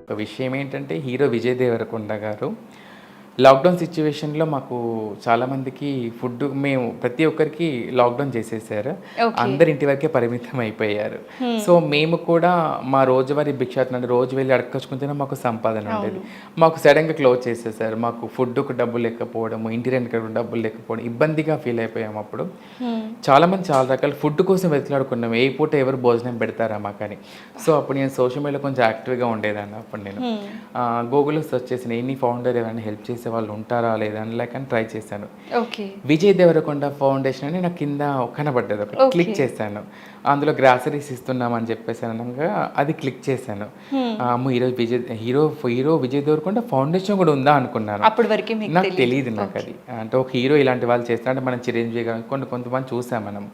ఒక విషయం ఏంటంటే హీరో విజయ్ దేవరకొండ గారు లాక్‌డౌన్ సిట్యుయేషన్‌లో మాకు చాలామందికి ఫుడ్ మేము ప్రతి ఒక్కరికి లాక్‌డౌన్ చేసేసారు. ఓకే. అందరు ఇంటి వరకే పరిమితం అయిపోయారు. హ్మ్. సో, మేము కూడా మా రోజువారీ భిక్షాటన అంటే రోజు వెళ్లి అడక్కొచ్చుకుంటేనే మాకు సంపాదన ఉండేది. అవును. మాకు సడెన్‌గా క్లోజ్ చేసేసారు. మాకు ఫుడ్‌కి డబ్బులు లేకపోవడము, ఇంటి రెంట్‌కి డబ్బులు లేకపోవడం ఇబ్బందిగా ఫీల్ అయిపోయాము అప్పుడు. హ్మ్. చాలామంది చాలా రకాల ఫుడ్ కోసం వెతులాడుకున్నాం. ఏ పూట ఎవరు భోజనం పెడతారా మాకని. సో, అప్పుడు నేను సోషల్ మీడియాలో కొంచెం యాక్టివ్‌గా ఉండేదాన్ని అప్పుడు నేను. హ్మ్. గూగుల్‌లో సెర్చ్ చేసిన ఎనీ ఫౌండర్ ఎవరైనా హెల్ప్ చేసేవాళ్ళు ఉంటారా లేదా అని లైక్ ట్రై చేశాను. ఓకే. విజయ్ దేవరకొండ ఫౌండేషన్ అని నాకు కింద కనబడ్డది ఒకటి. Click okay. చేశాను. అందులో గ్రాసరీస్ ఇస్తున్నామని చెప్పేసి అనంగా అది క్లిక్ చేశాను. హ్మ్. అమ్మో! ఈరోజు హీరో విజయ్ దేవరకొండ ఫౌండేషన్ కూడా ఉందా అనుకున్నాను. అప్పటి వరకే మీకు నాకు తెలీదు. తెలీదు ఓకే. నాకది. అంటే ఒక హీరో ఇలాంటి వాళ్ళు చేస్తున్నారు అంటే మనం చిరంజీవి గారు కొంతమంది చూసాం మనం.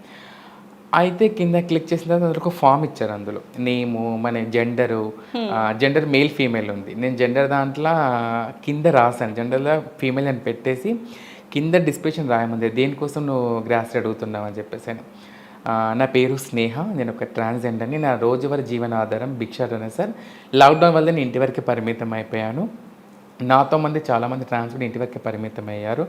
అయితే కింద క్లిక్ చేసిన తర్వాత అందులో ఒక ఫార్మ్ ఇచ్చారు అందులో. నేము, మన జెండరు, హ్మ్. జెండర్ మేల్, ఫీమేల్ ఉంది. నేను జెండర్ దాంట్లో కింద రాసాను. జెండర్‌లో ఫీమేల్ అని పెట్టేసి కింద డిస్క్రిప్షన్ రాయమంది. దేనికోసం నువ్వు గ్రాసరీ అడుగుతున్నావు అని చెప్పేసని. నా పేరు స్నేహ. నేను ఒక ట్రాన్స్‌జెండర్‌ని. నా రోజువారీ జీవనాధారం భిక్షాటన సార్. లాక్‌డౌన్ వల్ల నేను ఇంటి వరకే పరిమితం అయిపోయాను. నాతో చాలామంది ట్రాన్స్ కూడా ఇంటి వరకే పరిమితమయ్యారు.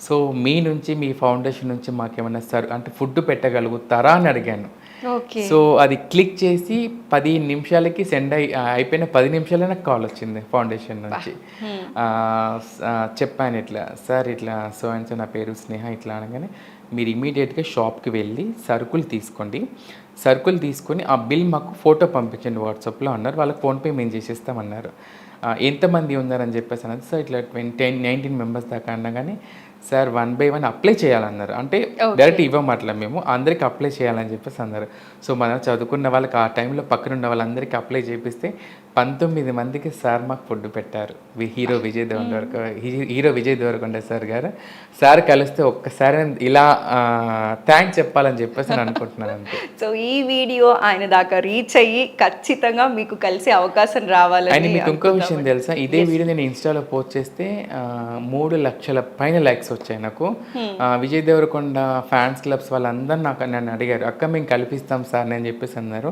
సో, మీ నుంచి మీ ఫౌండేషన్ నుంచి మాకేమన్నా అంటే ఫుడ్ పెట్టగలుగుతారా అని అడిగాను. ఓకే. సో, అది క్లిక్ చేసి 15 నిమిషాలకి అయిపోయిన 10 నిమిషాలే నాకు కాల్ వచ్చింది ఫౌండేషన్ అబ్బా! నుంచి. హ్మ్. చెప్పాను ఇట్లా, "సార్ ఇట్లా సో అండ్ సో నా పేరు స్నేహ" ఇట్లా అనగానే, "మీరు ఇమ్మీడియేట్‌గా షాప్‌కి వెళ్ళి సరుకులు తీసుకోండి. సరుకులు తీసుకొని ఆ బిల్ మాకు ఫోటో పంపించండి వాట్సాప్‌లో" అన్నారు. వాళ్ళకి ఫోన్‌పే మేము చేసేస్తామన్నారు. ఎంతమంది ఉన్నారని చెప్పేసి అన్నారు. సార్ ఇట్లా 19 మెంబర్స్ దాకా అనగానే, sir one by one apply చేయాలన్నారు. అంటే ఓకే. డైరెక్ట్ ఇవ్వమట్ల మేము. అందరికి అప్లై చేయాలని చెప్పేసి అన్నారు. సో, మనం చదువుకున్న వాళ్ళకి ఆ టైంలో పక్కనున్న వాళ్ళందరికీ అప్లై చేపిస్తే 19 మందికి సార్ మాకు ఫుడ్ పెట్టారు. హ్మ్. హీరో విజయ్ దేవరకొండ సార్ గారు. సార్ కలిస్తే ఒక్కసారి ఇలా థాంక్స్ చెప్పాలని చెప్పేసి నేను అనుకుంటున్నాను అంతే. సో, ఈ వీడియో ఆయన దాకా రీచ్ అయ్యి ఖచ్చితంగా మీకు కలిసే అవకాశం అండ్ రావాలని మీకు ఇంకో విషయం అనుకుందామండి. తెలుసా? ఇదే యెస్. వీడియో నేను ఇన్‌స్టాలో పోస్ట్ చేస్తే 3,00,000 పైన లైక్స్ వచ్చాయి నాకు. హ్మ్. విజయ్ దేవరకొండ ఫ్యాన్స్ క్లబ్స్ వాళ్ళందరూ నన్ను అడిగారు. "అక్క మేము కల్పిస్తాం సార్" అని చెప్పేసి అన్నారు.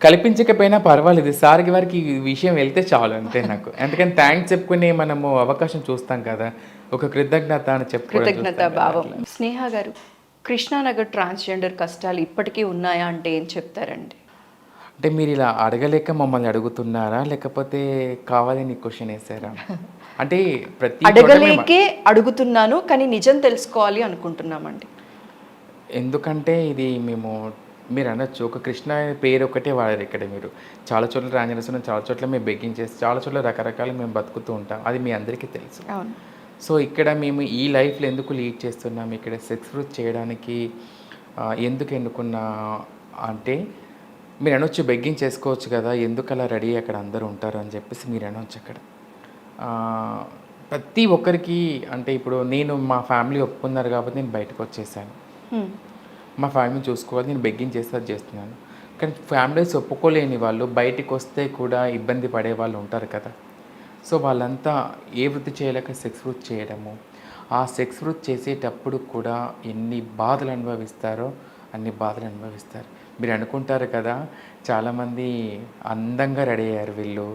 కల్పించకపోయినా పర్వాలేదు. సార్‌కి వారికి ఈ విషయం వెళ్తే చాలు అంతే నాకు. ఎందుకంటే థాంక్స్ చెప్పుకునే మనము అవకాశం చూస్తాం కదా! ఒక కృతజ్ఞత అని చెప్పుకోవడం కృతజ్ఞతా చూస్తాం కదా! భావం. అట్లా. స్నేహ గారు, కృష్ణానగర్ ట్రాన్స్‌జెండర్ కష్టాలు ఇప్పటికీ ఉన్నాయా అంటే ఏం చెప్తారండి? అంటే మీరిలా అడగలేక మమ్మల్ని అడుగుతున్నారా? లేకపోతే కావాలని క్వెషన్ ఏసారా? అంటే ప్రతి చోట మేము అడగలేకే అడుగుతున్నాను. కానీ నిజం తెలుసుకోవాలి అనుకుంటున్నామండి. ఎందుకంటే ఇది మేము మీరనొచ్చు ఒక కృష్ణ అనే పేరు ఒక్కటే వాడారు ఇక్కడ మీరు. చాలా చోట్ల ట్రాన్స్‌జెండర్స్ ఉన్నాం. చాలా చోట్ల మేము బెగ్గింగ్ చేసి చాలా చోట్ల రకరకాలుగా మేము బతుకుతూ ఉంటాం. అది మీ అందరికీ తెలుసు. అవును. సో, ఇక్కడ మేము ఈ లైఫ్‌లో ఎందుకు లీడ్ చేస్తున్నాం? ఇక్కడ సెక్స్ వృత్తి చేయడానికి ఎందుకు ఎన్నుకున్నా అంటే మీరనొచ్చు బెగ్గింగ్ చేసుకోవచ్చు కదా! ఎందుకలా రెడీ అయ్యి అక్కడ అందరూ ఉంటారు అని చెప్పేసి మీరనొచ్చక్కడ. ఆహ్, ప్రతి ఒక్కరికి అంటే ఇప్పుడు నేను మా ఫ్యామిలీ ఒప్పుకున్నారు కాబట్టి నేను బయటకొచ్చేసాను. హ్మ్. మా ఫ్యామిలీని చూసుకోవాలి. నేను బెగ్గింగ్ చేస్తే అది చేస్తున్నాను. కానీ ఫ్యామిలీస్ ఒప్పుకోలేని వాళ్ళు బయటికొస్తే కూడా ఇబ్బంది పడే వాళ్ళు ఉంటారు కదా! సో, వాళ్ళంతా ఏ వృత్తి చేయలేక సెక్స్ వృత్తి చేయడము. ఆ సెక్స్ వృత్తి చేసేటప్పుడు కూడా ఎన్ని బాధలు అనుభవిస్తారో అన్ని బాధలు అనుభవిస్తారు. మీరు అనుకుంటారు కదా! చాలామంది అందంగా రెడీ అయ్యారు వీళ్ళు.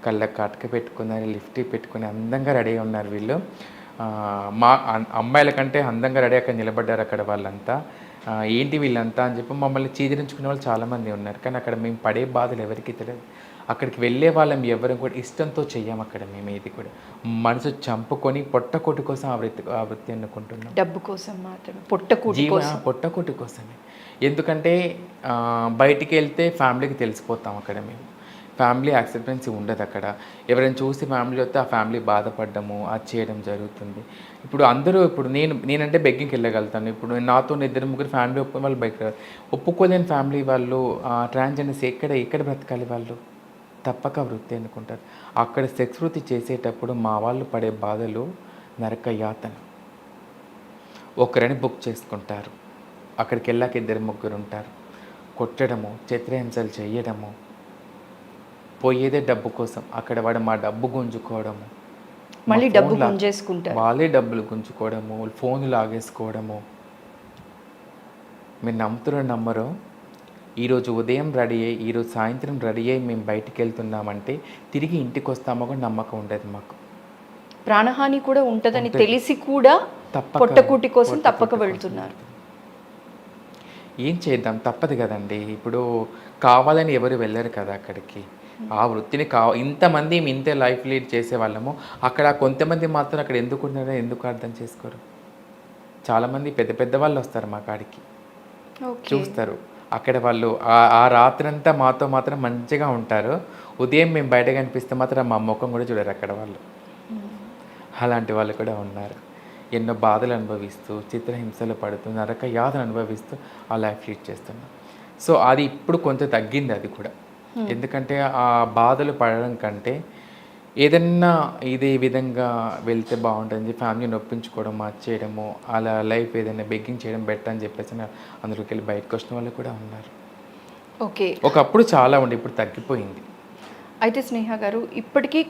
కళ్ళకి కాటుక పెట్టుకున్నారు, లిప్‌స్టిక్ పెట్టుకొని అందంగా రెడీ అయ్యి ఉన్నారు వీళ్ళు. అమ్మాయిల కంటే అందంగా రెడీ అక్కడ నిలబడ్డారు అక్కడ వాళ్ళంతా. ఏంటి వీళ్ళంతా అని చెప్పి మమ్మల్ని చీదరించుకునే వాళ్ళు చాలామంది ఉన్నారు. కానీ అక్కడ మేము పడే బాధలు ఎవరికీ తెలియదు. అక్కడికి వెళ్ళే వాళ్ళం ఎవ్వరం కూడా ఇష్టంతో చెయ్యం అక్కడ మేము ఏది కూడా. మనసు చంపుకొని పొట్టకూటి కోసం ఆ వృత్తి ఎన్నుకుంటున్నాం. డబ్బు కోసం మాత్రమే. పొట్టకూటి కోసం. పొట్టకూటి కోసమే. ఎందుకంటే బయటికెళ్తే ఫ్యామిలీకి తెలిసిపోతాం అక్కడ మేము. ఫ్యామిలీ యాక్సెప్టెన్సీ ఉండదక్కడ. ఎవరైనా చూసి ఫ్యామిలీ వస్తే ఆ ఫ్యామిలీ బాధపడ్డము, అది చేయడం జరుగుతుంది. ఇప్పుడు నేనంటే బెగ్గింగ్‌కెళ్ళగలుగుతాను. ఇప్పుడు నాతో ఇద్దరు, ముగ్గురు ఫ్యామిలీ ఒప్పుకుని వాళ్ళు బయటకి రారు. ఒప్పుకోలేని ఫ్యామిలీ వాళ్ళు ట్రాన్స్‌జెండర్స్ ఎక్కడ బ్రతకాలి వాళ్ళు? తప్పక వృత్తి ఎన్నుకుంటారు. అక్కడ సెక్స్ వృత్తి చేసేటప్పుడు మా వాళ్ళు పడే బాధలు నరక యాతన. ఒకరని బుక్ చేసుకుంటారు. అక్కడికెళ్ళాక ఇద్దరు, ముగ్గురుంటారు. కొట్టడము, చిత్రహింసలు చెయ్యడము, పోయేదే డబ్బు కోసం. అక్కడ వాడు మా డబ్బు గుంజుకోవడము. మా మళ్ళీ డబ్బు ఫోన్ లా గుంజేసుకుంటారు. వాళ్ళే డబ్బులు గుంజుకోవడము, ఫోన్‌లు లాగేసుకోవడము. మీరు నమ్ముతారో నమ్మరో, ఈరోజు ఉదయం రెడీ అయ్యి ఈరోజు సాయంత్రం రెడీ అయ్యి మేము బయటికి వెళ్తున్నామంటే తిరిగి ఇంటికి వస్తామో కూడా నమ్మకం ఉండేది మాకు. ప్రాణహాని కూడా ఉంటదని తెలిసి కూడా తప్పక పొట్టకూటి కోసం పొట్టకూటి తప్పక కోసం వెళ్తున్నారు. ఏం చేద్దాం, తప్పదు కదండి. ఇప్పుడు కావాలని ఎవరు వెళ్ళరు కదా అక్కడికి. ఆ వృత్తిని ఇంతమంది ఇంతే లైఫ్ లీడ్ చేసే వాళ్ళము, అక్కడ కొంతమంది మాత్రం అక్కడ ఎందుకు ఉన్నారో ఎందుకు అర్థం చేసుకోరు. చాలామంది పెద్ద పెద్ద వాళ్ళు వస్తారు మా కాడికి, ఓకే. చూస్తారు. అక్కడ వాళ్ళు ఆ రాత్రంతా మాతో మాత్రం మంచిగా ఉంటారు. ఉదయం మేము బయట కనిపిస్తే మాత్రం మా ముఖం కూడా చూడరు అక్కడ వాళ్ళు. అలాంటి వాళ్ళు కూడా ఉన్నారు. ఎన్నో బాధలు అనుభవిస్తూ, చిత్రహింసలు పడుతూ, నరక యాతను అనుభవిస్తూ ఆ లైఫ్ లీడ్ చేస్తున్నాం. సో అది ఇప్పుడు కొంచెం తగ్గింది అది కూడా. ఎందుకంటే ఆ బాధలు పడడం కంటే ఏదన్నా ఇదే విధంగా వెళ్తే బాగుంటుంది, ఫ్యామిలీని ఒప్పించుకోవడం, మార్చేయడము, అలా లైఫ్ ఏదైనా బెగ్గింగ్ చేయడం బెటర్ అని చెప్పేసి అందులోకి వెళ్ళి బయటకు వచ్చిన వాళ్ళు కూడా ఉన్నారు. ఓకే. ఒకప్పుడు చాలా ఉండే, ఇప్పుడు తగ్గిపోయింది. అయితే స్నేహ గారు, ఇప్పటికీ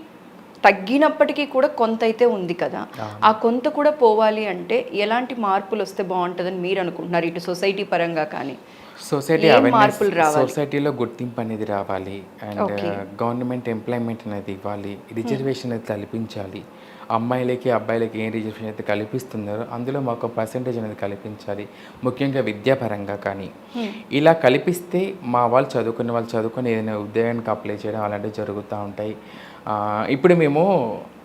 తగ్గినప్పటికీ కూడా కొంత అయితే ఉంది కదా, ఆ కొంత కూడా పోవాలి అంటే ఎలాంటి మార్పులు వస్తే బాగుంటుందని మీరు అనుకుంటున్నారు? ఇటు సొసైటీ పరంగా కానీ సొసైటీ ఏం అవేర్నెస్, మార్పులు రావాలి? సొసైటీలో గుర్తింపు అనేది రావాలి. అండ్ గవర్నమెంట్ ఎంప్లాయ్మెంట్ అనేది ఇవ్వాలి, రిజర్వేషన్ అనేది కల్పించాలి. అమ్మాయిలకి అబ్బాయిలకి ఏం రిజర్వేషన్ అయితే కల్పిస్తున్నారో అందులో మాకు పర్సంటేజ్ అనేది కల్పించాలి, ముఖ్యంగా విద్యాపరంగా కానీ. ఇలా కల్పిస్తే మా వాళ్ళు చదువుకొని ఏదైనా ఉద్యోగానికి అప్లై చేయడం అలాంటివి జరుగుతూ ఉంటాయి. ఇప్పుడు మేము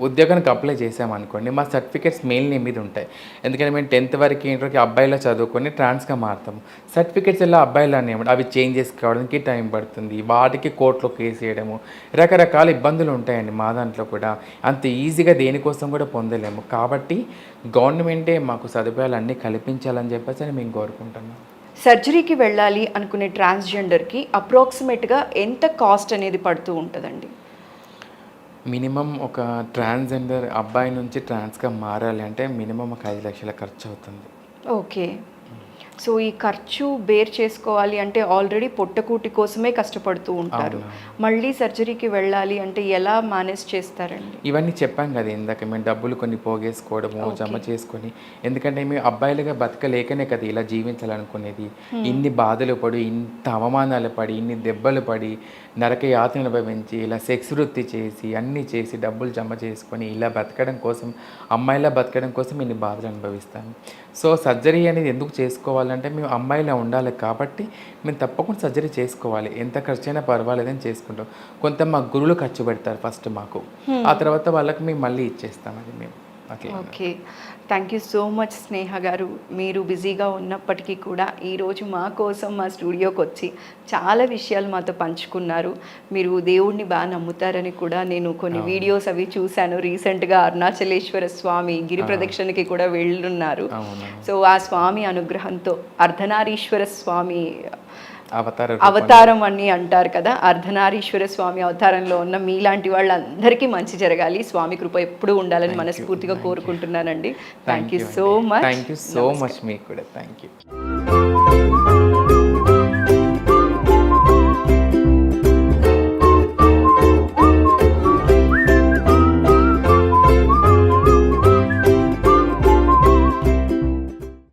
ఉద్యోగానికి అప్లై చేసామనుకోండి, మా సర్టిఫికేట్స్ మెయిల్ నేమ్ మీద ఉంటాయి. ఎందుకంటే మేము 10th వరకు ఇంటర్కి అబ్బాయిలో చదువుకొని ట్రాన్స్గా మారుతాము. సర్టిఫికేట్స్ ఎలా అబ్బాయిలో నేమ్, అవి చేంజ్ చేసుకోవడానికి టైం పడుతుంది. వాటికి కోర్టులో కేసు వేయడము, రకరకాల ఇబ్బందులు ఉంటాయండి. మా దాంట్లో కూడా అంత ఈజీగా దేనికోసం కూడా పొందలేము. కాబట్టి గవర్నమెంటే మాకు సదుపాయాలు అన్నీ కల్పించాలని చెప్పేసి మేము కోరుకుంటున్నాం. సర్జరీకి వెళ్ళాలి అనుకునే ట్రాన్స్జెండర్కి అప్రాక్సిమేట్గా ఎంత కాస్ట్ అనేది పడుతూ ఉంటుందండి? మినిమం ఒక ట్రాన్స్జెండర్ అబ్బాయి నుంచి ట్రాన్స్గా మారాలి అంటే మినిమం ఒక 5 లక్షల ఖర్చు అవుతుంది. ఓకే. సో ఈ ఖర్చు బేర్ చేసుకోవాలి అంటే ఆల్రెడీ పొట్టకూటి కోసమే కష్టపడుతూ ఉంటారు. మళ్ళీ సర్జరీకి వెళ్ళాలి అంటే ఎలా మేనేజ్ చేస్తారండి? ఇవన్నీ చెప్పాం కదా ఇందాక, మేము డబ్బులు కొన్ని పోగేసుకోవడము, జమ చేసుకొని. ఎందుకంటే మేము అబ్బాయిలుగా బతకలేకనే కదా ఇలా జీవించాలనుకునేది. ఇన్ని బాధలు పడి, ఇంత అవమానాలు పడి, ఇన్ని దెబ్బలు పడి, నరక యాతన అనుభవించి, ఇలా సెక్స్ వృత్తి చేసి, అన్నీ చేసి డబ్బులు జమ చేసుకొని ఇలా బతకడం కోసం, అమ్మాయిలా బతకడం కోసం ఇన్ని బాధలు అనుభవిస్తాము. సో సర్జరీ అనేది ఎందుకు చేసుకోవాలంటే మేము అమ్మాయిలా ఉండాలి కాబట్టి మేము తప్పకుండా సర్జరీ చేసుకోవాలి. ఎంత ఖర్చు అయినా పర్వాలేదని చేసుకుంటాం. కొంత మా గురువులు ఖర్చు పెడతారు ఫస్ట్ మాకు, ఆ తర్వాత వాళ్ళకి మేము మళ్ళీ ఇచ్చేస్తాం అది మేము అట్లా. Okay. Thank you so much Sneha garu. మీరు బిజీగా ఉన్నప్పటికీ కూడా ఈరోజు మా కోసం మా స్టూడియోకి వచ్చి చాలా విషయాలు మాతో పంచుకున్నారు. మీరు దేవుడిని బాగా నమ్ముతారని కూడా నేను కొన్ని వీడియోస్ అవి చూశాను. రీసెంట్గా అరుణాచలేశ్వర స్వామి గిరి ప్రదక్షిణకి కూడా వెళ్ళున్నారు. సో ఆ స్వామి అనుగ్రహంతో అర్ధనారీశ్వర స్వామి అవతారం అని అంటారు కదా, అర్ధనారీశ్వర స్వామి అవతారంలో ఉన్న మీలాంటి వాళ్ళందరికీ మంచి జరగాలి, స్వామి కృప ఎప్పుడూ ఉండాలని మనస్ఫూర్తిగా కోరుకుంటున్నానండి. Thank you so much. Thank you so much. మీకు కూడా థ్యాంక్ యూ.